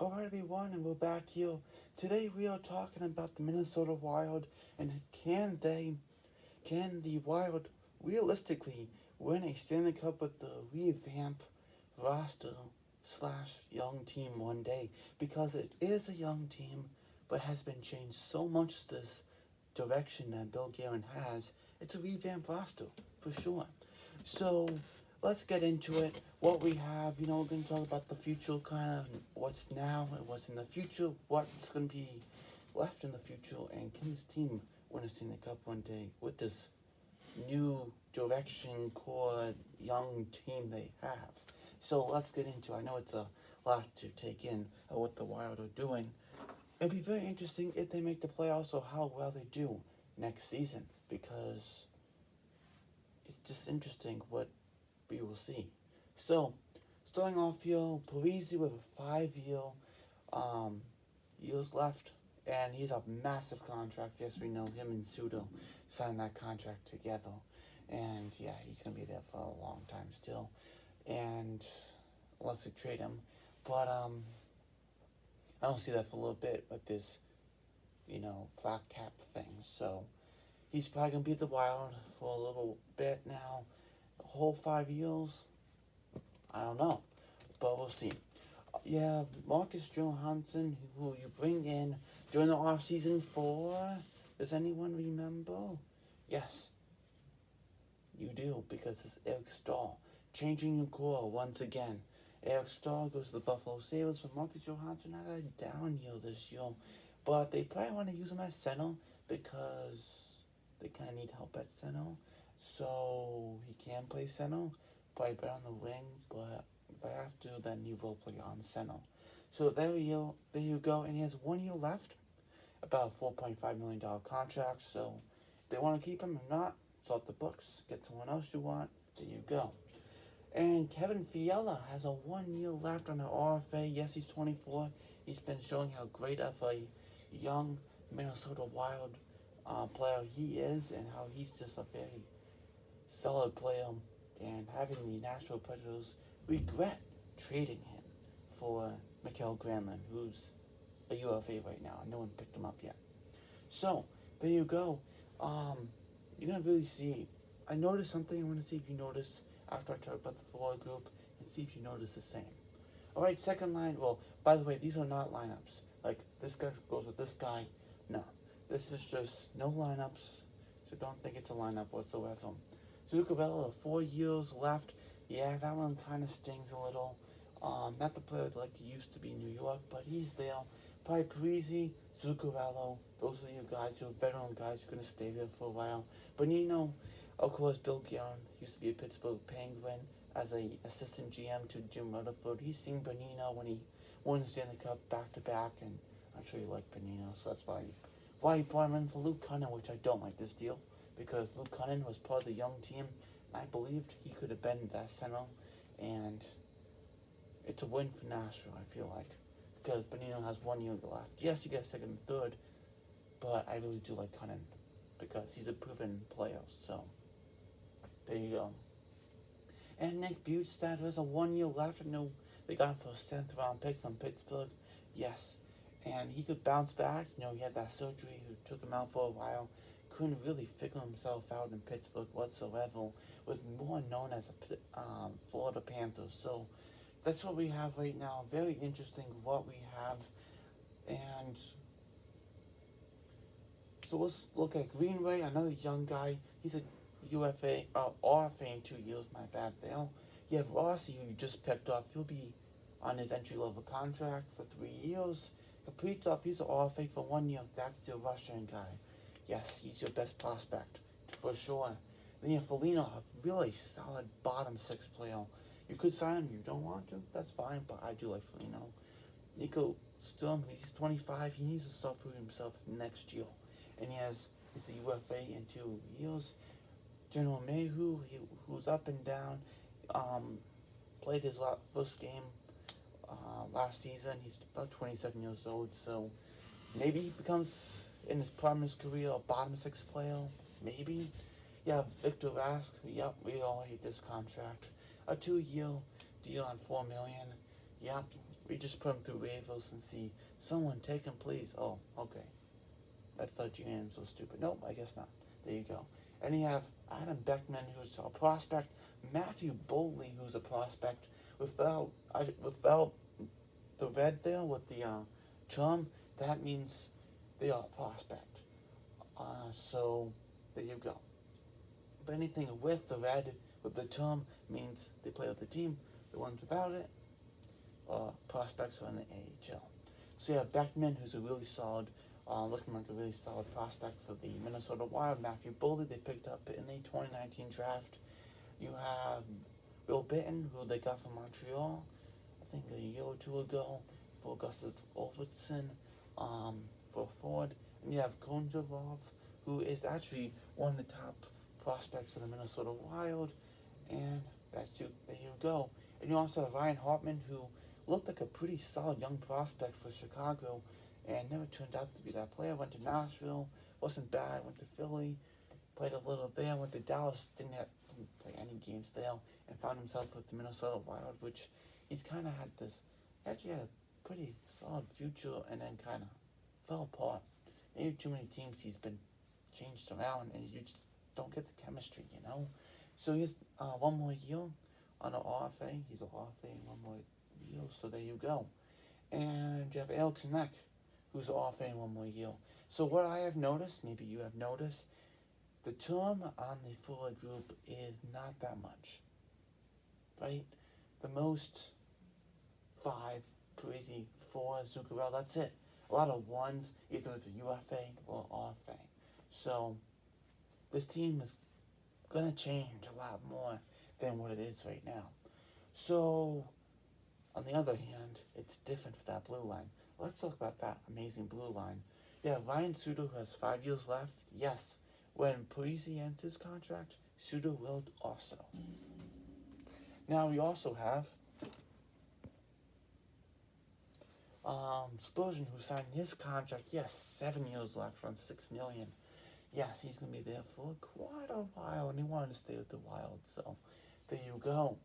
Alright everyone, and we're back here. Today we are talking about the Minnesota Wild and can the Wild realistically win a Stanley Cup with the revamp roster slash young team one day? Because it is a young team, but has been changed so much this direction that Bill Guerin has. It's a revamped roster for sure. So let's get into it. What we have, we're going to talk about the future, kind of what's now and what's in the future, what's going to be left in the future, and can this team win a Stanley Cup one day with this new direction, core, young team they have? So let's get into it. I know it's a lot to take in of what the Wild are doing. It'd be very interesting if they make the playoffs or how well they do next season because it's just interesting what we will see. So, starting off here, Parisi with a 5 year years left, and he's a massive contract. Yes, we know him and Sudo signed that contract together, and yeah, he's gonna be there for a long time still, and unless they trade him, but I don't see that for a little bit with this, flat cap thing. So he's probably gonna be at the Wild for a little bit now. The whole 5 years, I don't know, but we'll see. You have Marcus Johansson, who you bring in during the offseason for. Does anyone remember? Yes, you do, because it's Eric Stahl. Changing your core once again. Eric Stahl goes to the Buffalo Sabres, for Marcus Johansson had a down year this year. But they probably want to use him as center because they kind of need help at center. So he can play center, probably better on the wing, but if I have to, then he will play on center. So there you go, and he has 1 year left, about a $4.5 million contract. So if they want to keep him or not, it's off the books. Get someone else you want. There you go. And Kevin Fiala has a 1 year left on the RFA. Yes, he's 24. He's been showing how great of a young Minnesota Wild player he is, and how he's just a very solid player. And having the Nashville Predators regret trading him for Mikael Granlund, who's a UFA right now. No one picked him up yet. So there you go. You're gonna really see. I noticed something. I want to see if you notice after I talk about the forward group, and see if you notice the same. All right, second line. Well, by the way, these are not lineups. Like this guy goes with this guy. No, this is just no lineups. So don't think it's a lineup whatsoever. Zuccarello, 4 years left. Yeah, that one kind of stings a little. Not the player like he used to be in New York, but he's there. Probably Parisi, Zuccarello. Those are you guys, your veteran guys, who are going to stay there for a while. Bonino, of course, Bill Guerin used to be a Pittsburgh Penguin as a assistant GM to Jim Rutherford. He's seen Bonino when he won the Stanley Cup back to back, and I'm sure you like Bonino, so that's why he brought him in for Luke Cunningham, which I don't like this deal, because Luke Cunningham was part of the young team. I believed he could have been that center, and it's a win for Nashville, I feel like, because Bonino has 1 year left. Yes, you get second and third, but I really do like Cunningham because he's a proven player. So there you go. And Nick Bjugstad has a 1 year left. I know they got him for a 7th round pick from Pittsburgh. Yes, and he could bounce back. He had that surgery who took him out for a while. Couldn't really figure himself out in Pittsburgh whatsoever. Was more known as a Florida Panthers. So that's what we have right now. Very interesting what we have. And so let's look at Greenway, another young guy. He's a UFA, RFA in 2 years, my bad there. You have Rossi, who you just picked up. He'll be on his entry-level contract for 3 years. Kaprizov, he's an RFA for 1 year. That's the Russian guy. Yes, he's your best prospect, for sure. Then you have Foligno, a really solid bottom six player. You could sign him, you don't want to, that's fine, but I do like Foligno. Nico Sturm, he's 25, he needs to start proving himself next year. And he's the UFA in 2 years. General Mayhew, who's up and down, played his first game last season. He's about 27 years old, so maybe he becomes, in his prime of his career, a bottom six player. Maybe. Yeah, Victor Rask. Yep, we all hate this contract. A 2 year deal on $4 million. Yep, We just put him through waivers and see someone take him, please. Oh, okay. I thought GMs was stupid. Nope, I guess not. There you go. And you have Adam Beckman, who's a prospect. Matthew Boley, who's a prospect. Without the red there with the charm, that means they are a prospect. So there you go. But anything with the red, with the charm, means they play with the team. The ones without it, prospects are in the AHL. So you have Beckman, who's a really solid, looking like a really solid prospect for the Minnesota Wild. Matthew Boley, they picked up in the 2019 draft. You have Bill Bitton, who they got from Montreal, I think a year or two ago, for Augustus Overton, for a forward. And you have Konjarov, who is actually one of the top prospects for the Minnesota Wild. And that's you. There you go. And you also have Ryan Hartman, who looked like a pretty solid young prospect for Chicago, and never turned out to be that player. Went to Nashville, wasn't bad. Went to Philly, played a little there. Went to Dallas, didn't play any games there, and found himself with the Minnesota Wild, which he's kind of had this. Actually had a pretty solid future, and then kind of fell apart. Maybe too many teams he's been changed around, and you just don't get the chemistry, you know. So he's one more year on the RFA. He's a RFA in one more year, so there you go. And you have Alex Neck, who's an RFA in one more year. So what I have noticed, maybe you have noticed, the term on the forward group is not that much, right? The most 5, crazy 4, Zuccarello, that's it. A lot of ones, either it's a UFA or RFA. So this team is going to change a lot more than what it is right now. So, on the other hand, it's different for that blue line. Let's talk about that amazing blue line. Yeah, Ryan Suter, who has 5 years left, yes. When Parisi ends his contract, Suter will also. Now, we also have Spurgeon, who signed his contract, yes, 7 years left on $6 million. Yes, he's going to be there for quite a while, and he wanted to stay with the Wild, so there you go.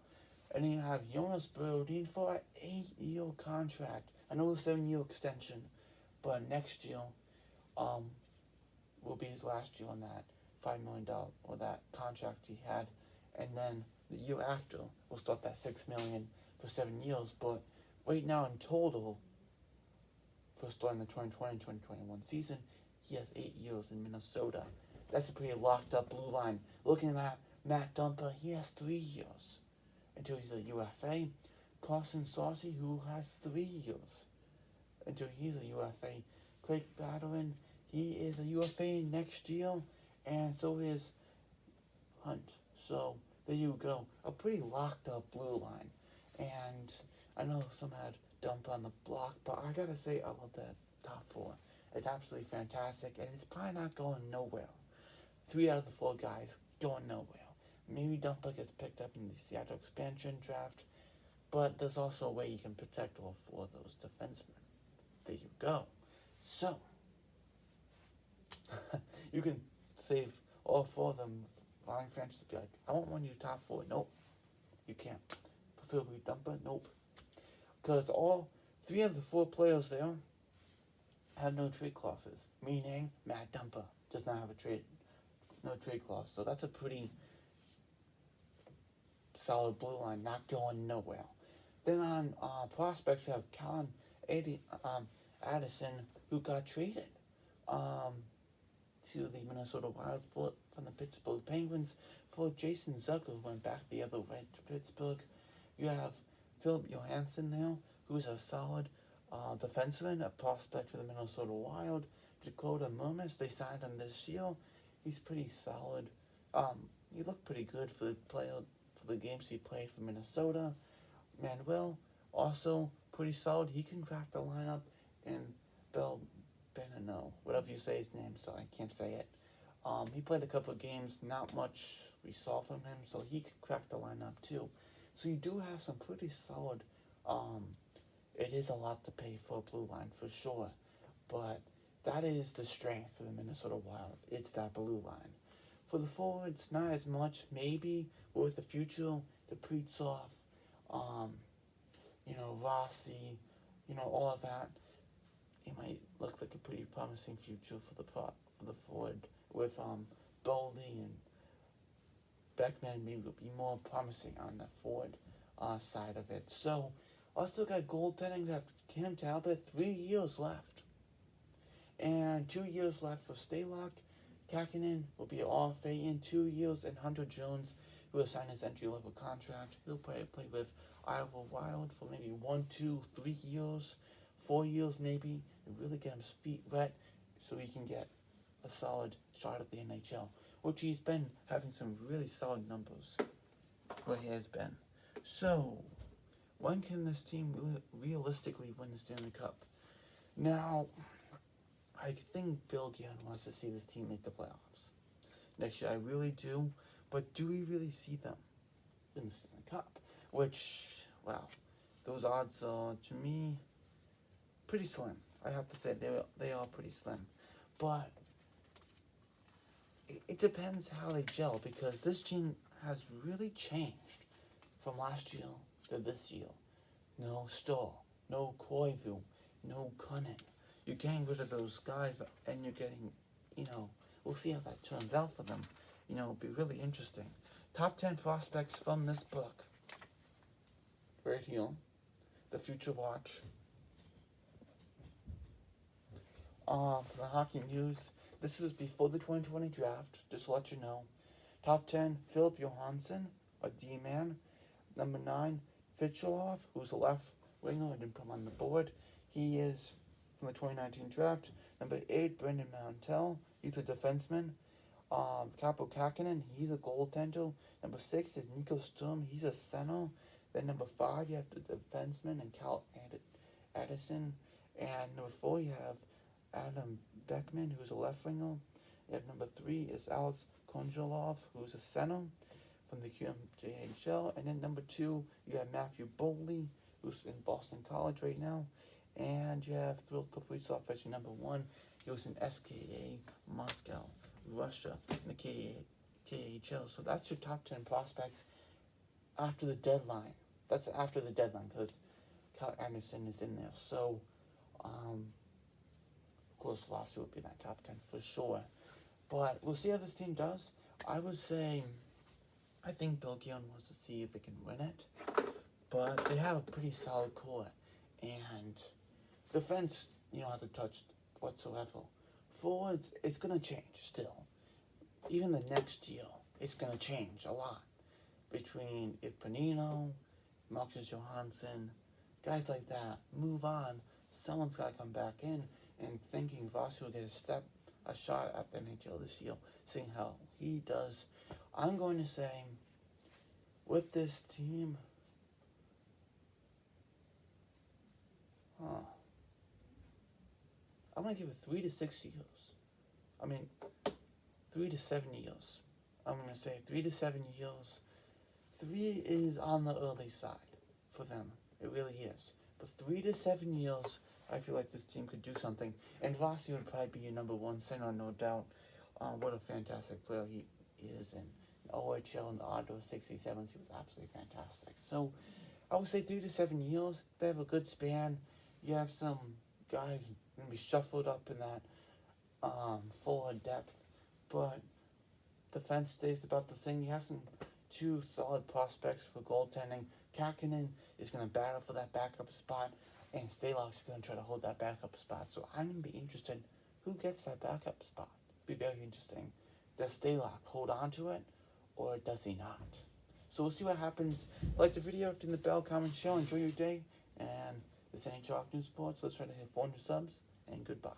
And you have Jonas Brodin for an 8-year contract. I know a 7-year extension, but next year will be his last year on that $5 million or that contract he had, and then the year after we'll start that $6 million for 7 years. But right now in total, for starting the 2020-2021 season, he has 8 years in Minnesota. That's a pretty locked up blue line. Looking at Matt Dumper, he has 3 years until he's a UFA. Carson Saucy, who has 3 years until he's a UFA. Craig Batterin, he is a UFA next year, and so is Hunt. So there you go. A pretty locked up blue line. And I know some had Dump on the block, but I gotta say I love that top 4. It's absolutely fantastic, and it's probably not going nowhere. 3 out of the 4 guys going nowhere. Maybe Dumpa gets picked up in the Seattle expansion draft, but there's also a way you can protect all 4 of those defensemen. There you go. So, you can save all 4 of them. Flying fans to be like, I want one of your top 4. Nope, you can't. Preferably Dumpa? Nope. Because all 3 of the 4 players there have no trade clauses, meaning Matt Dumpa does not have no trade clause. So that's a pretty solid blue line, not going nowhere. Then on prospects, we have Colin Addison, who got traded to the Minnesota Wild from the Pittsburgh Penguins for Jason Zucker, who went back the other way to Pittsburgh. You have Philip Johansson there, who's a solid defenseman, a prospect for the Minnesota Wild. Dakota Murmas, they signed him this year. He's pretty solid. He looked pretty good for the games he played for Minnesota. Manuel, also pretty solid. He can craft the lineup. And Bill Benino, whatever you say his name, so I can't say it. He played a couple of games, not much we saw from him, so he could crack the lineup too. So you do have some pretty solid, it is a lot to pay for a blue line for sure, but that is the strength of the Minnesota Wild. It's that blue line. For the forwards, not as much, maybe, but with the future, the Kaprizov, Rossi, all of that, it might look like a pretty promising future for the forward with Bowley and Beckman. Maybe will be more promising on the forward side of it. So also got goaltending. We have Cam Talbot, 3 years left, and 2 years left for Stalock. Kakinen will be RFA in 2 years, and Hunter Jones, who will sign his entry-level contract. He'll probably play with Iowa Wild for maybe 1, 2, 3 years, 4 years maybe, and really get his feet wet so he can get a solid shot at the NHL, which he's been having some really solid numbers where he has been. So, when can this team realistically win the Stanley Cup? Now, I think Bill Guerin wants to see this team make the playoffs next year. I really do, but do we really see them in the Stanley Cup? Which, wow, those odds are, to me, pretty slim. I have to say, they are pretty slim. But it depends how they gel, because this team has really changed from last year to this year. No Stahl, no Koivu, no Cunnin. You're getting rid of those guys, and you're getting, we'll see how that turns out for them. It'll be really interesting. Top 10 prospects from this book. Right here. The Future Watch. For the Hockey News, this is before the 2020 draft, just to let you know. Top 10, Philip Johansson, a D-man. Number 9, Fitchelov, who's a left winger. I didn't put him on the board. He is from the 2019 draft. Number 8, Brendan Mantell, he's a defenseman. Kaapo Kähkönen, he's a goaltender. Number 6 is Nico Sturm, he's a center. Then number 5, you have the defenseman and Cal Addison. And number 4, you have Adam Beckman, who's a left winger. You have number 3 is Alex Konjalov, who's a center from the QMJHL. And then number 2, you have Matthew Bowley, who's in Boston College right now. And you have Phil Kaprizov as your number 1. He was in SKA Moscow, Russia, in the KHL. So that's your top 10 prospects after the deadline. That's after the deadline, because Cal Anderson is in there. So, of course, Rossi would be in that top 10 for sure. But we'll see how this team does. I would say, I think Bill Guerin wants to see if they can win it. But they have a pretty solid core. And defense, hasn't touched whatsoever. Forwards, it's going to change still. Even the next year, it's going to change a lot. Between Ipanino, Marcus Johansson, guys like that, move on. Someone's got to come back in, and thinking Vossi will get a shot at the NHL this year, seeing how he does. I'm going to say, with this team, I'm going to give it 3 to 6 years. 3 to 7 years. I'm going to say 3 to 7 years. 3 is on the early side for them. It really is. But 3 to 7 years, I feel like this team could do something. And Vossi would probably be your number 1 center, no doubt. What a fantastic player he is. And OHL and the Ottawa 67s, he was absolutely fantastic. So I would say 3 to 7 years. They have a good span. You have some guys going to be shuffled up in that forward depth. But defense stays about the same. You have some 2 solid prospects for goaltending. Kähkönen is going to battle for that backup spot, and Stalock is going to try to hold that backup spot. So I'm going to be interested who gets that backup spot. Be very interesting. Does Stalock hold on to it, or does he not? So we'll see what happens. Like the video, ring the bell, comment, share, enjoy your day, and this is NHL News Sports. Let's try to hit 400 subs, and goodbye.